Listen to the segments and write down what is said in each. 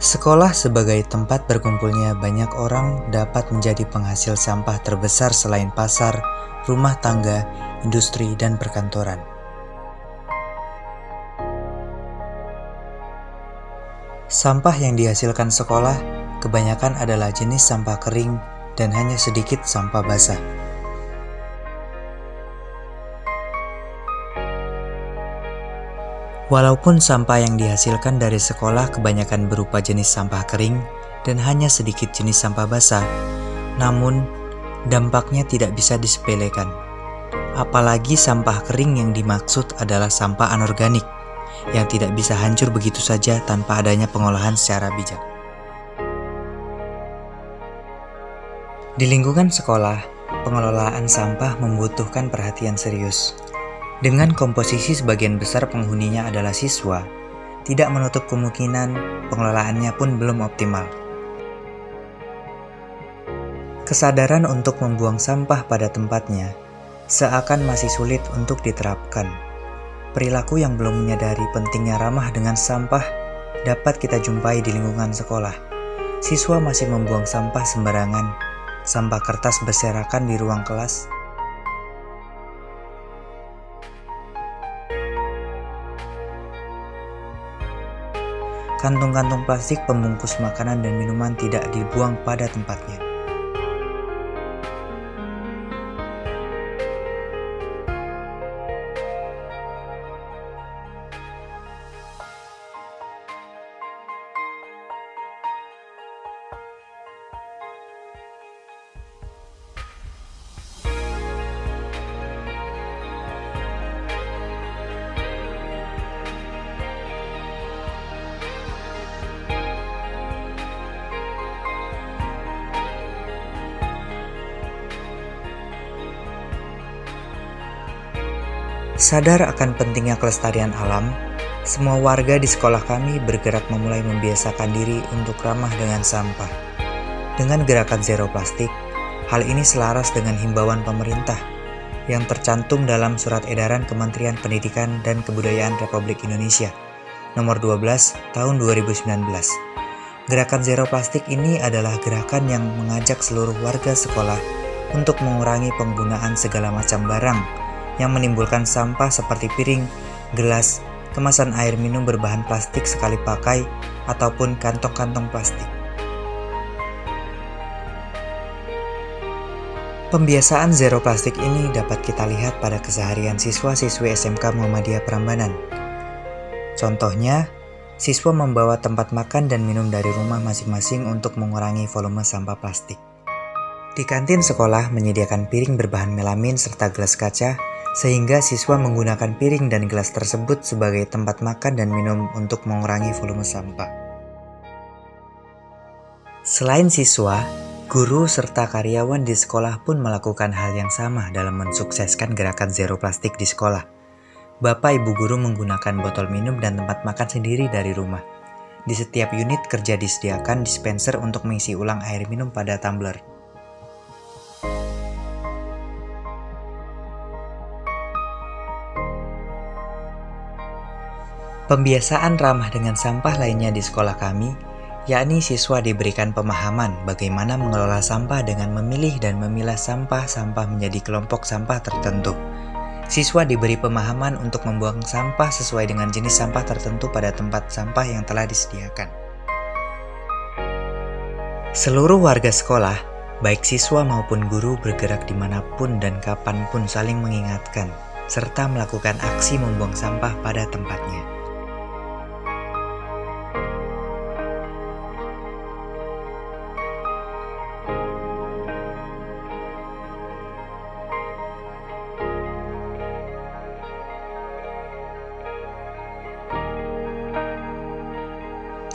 Sekolah sebagai tempat berkumpulnya banyak orang dapat menjadi penghasil sampah terbesar selain pasar, rumah tangga, industri, dan perkantoran. Sampah yang dihasilkan sekolah kebanyakan adalah jenis sampah kering dan hanya sedikit sampah basah. Walaupun sampah yang dihasilkan dari sekolah kebanyakan berupa jenis sampah kering dan hanya sedikit jenis sampah basah, namun dampaknya tidak bisa disepelekan. Apalagi sampah kering yang dimaksud adalah sampah anorganik yang tidak bisa hancur begitu saja tanpa adanya pengolahan secara bijak. Di lingkungan sekolah, pengelolaan sampah membutuhkan perhatian serius. Dengan komposisi sebagian besar penghuninya adalah siswa, tidak menutup kemungkinan pengelolaannya pun belum optimal. Kesadaran untuk membuang sampah pada tempatnya seakan masih sulit untuk diterapkan. Perilaku yang belum menyadari pentingnya ramah dengan sampah dapat kita jumpai di lingkungan sekolah. Siswa masih membuang sampah sembarangan, sampah kertas berserakan di ruang kelas, kantong-kantong plastik pembungkus makanan dan minuman tidak dibuang pada tempatnya. Sadar akan pentingnya kelestarian alam, semua warga di sekolah kami bergerak memulai membiasakan diri untuk ramah dengan sampah. Dengan gerakan Zero Plastik, hal ini selaras dengan himbauan pemerintah yang tercantum dalam Surat Edaran Kementerian Pendidikan dan Kebudayaan Republik Indonesia Nomor 12 Tahun 2019. Gerakan Zero Plastik ini adalah gerakan yang mengajak seluruh warga sekolah untuk mengurangi penggunaan segala macam barang yang menimbulkan sampah seperti piring, gelas, kemasan air minum berbahan plastik sekali pakai, ataupun kantong-kantong plastik. Pembiasaan zero plastik ini dapat kita lihat pada keseharian siswa-siswi SMK Muhammadiyah Prambanan. Contohnya, siswa membawa tempat makan dan minum dari rumah masing-masing untuk mengurangi volume sampah plastik. Di kantin sekolah menyediakan piring berbahan melamin serta gelas kaca, sehingga siswa menggunakan piring dan gelas tersebut sebagai tempat makan dan minum untuk mengurangi volume sampah. Selain siswa, guru serta karyawan di sekolah pun melakukan hal yang sama dalam mensukseskan gerakan zero plastik di sekolah. Bapak Ibu guru menggunakan botol minum dan tempat makan sendiri dari rumah. Di setiap unit kerja disediakan dispenser untuk mengisi ulang air minum pada tumbler. Pembiasaan ramah dengan sampah lainnya di sekolah kami, yakni siswa diberikan pemahaman bagaimana mengelola sampah dengan memilih dan memilah sampah-sampah menjadi kelompok sampah tertentu. Siswa diberi pemahaman untuk membuang sampah sesuai dengan jenis sampah tertentu pada tempat sampah yang telah disediakan. Seluruh warga sekolah, baik siswa maupun guru bergerak dimanapun dan kapanpun saling mengingatkan, serta melakukan aksi membuang sampah pada tempatnya.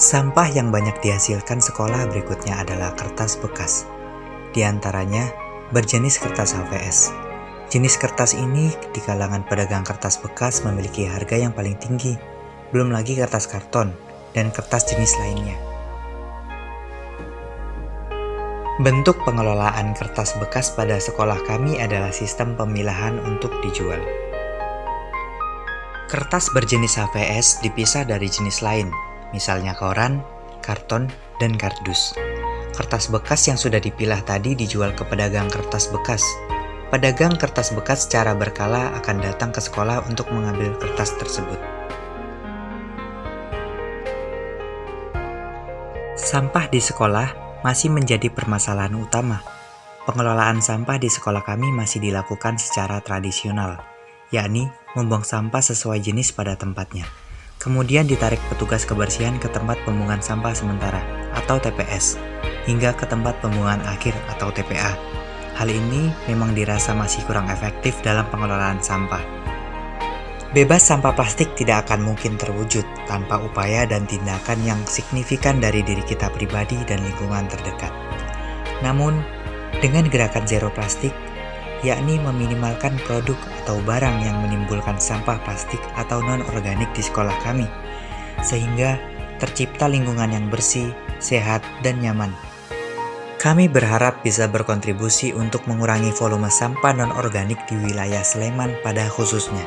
Sampah yang banyak dihasilkan sekolah berikutnya adalah kertas bekas. Di antaranya, berjenis kertas HVS. Jenis kertas ini di kalangan pedagang kertas bekas memiliki harga yang paling tinggi, belum lagi kertas karton dan kertas jenis lainnya. Bentuk pengelolaan kertas bekas pada sekolah kami adalah sistem pemilahan untuk dijual. Kertas berjenis HVS dipisah dari jenis lain, misalnya koran, karton, dan kardus. Kertas bekas yang sudah dipilah tadi dijual ke pedagang kertas bekas. Pedagang kertas bekas secara berkala akan datang ke sekolah untuk mengambil kertas tersebut. Sampah di sekolah masih menjadi permasalahan utama. Pengelolaan sampah di sekolah kami masih dilakukan secara tradisional, yakni membuang sampah sesuai jenis pada tempatnya. Kemudian ditarik petugas kebersihan ke tempat pembuangan sampah sementara atau TPS, hingga ke tempat pembuangan akhir atau TPA. Hal ini memang dirasa masih kurang efektif dalam pengelolaan sampah. Bebas sampah plastik tidak akan mungkin terwujud tanpa upaya dan tindakan yang signifikan dari diri kita pribadi dan lingkungan terdekat. Namun, dengan gerakan zero plastik, yakni meminimalkan produk atau barang yang menimbulkan sampah plastik atau non-organik di sekolah kami, sehingga tercipta lingkungan yang bersih, sehat, dan nyaman. Kami berharap bisa berkontribusi untuk mengurangi volume sampah non-organik di wilayah Sleman pada khususnya.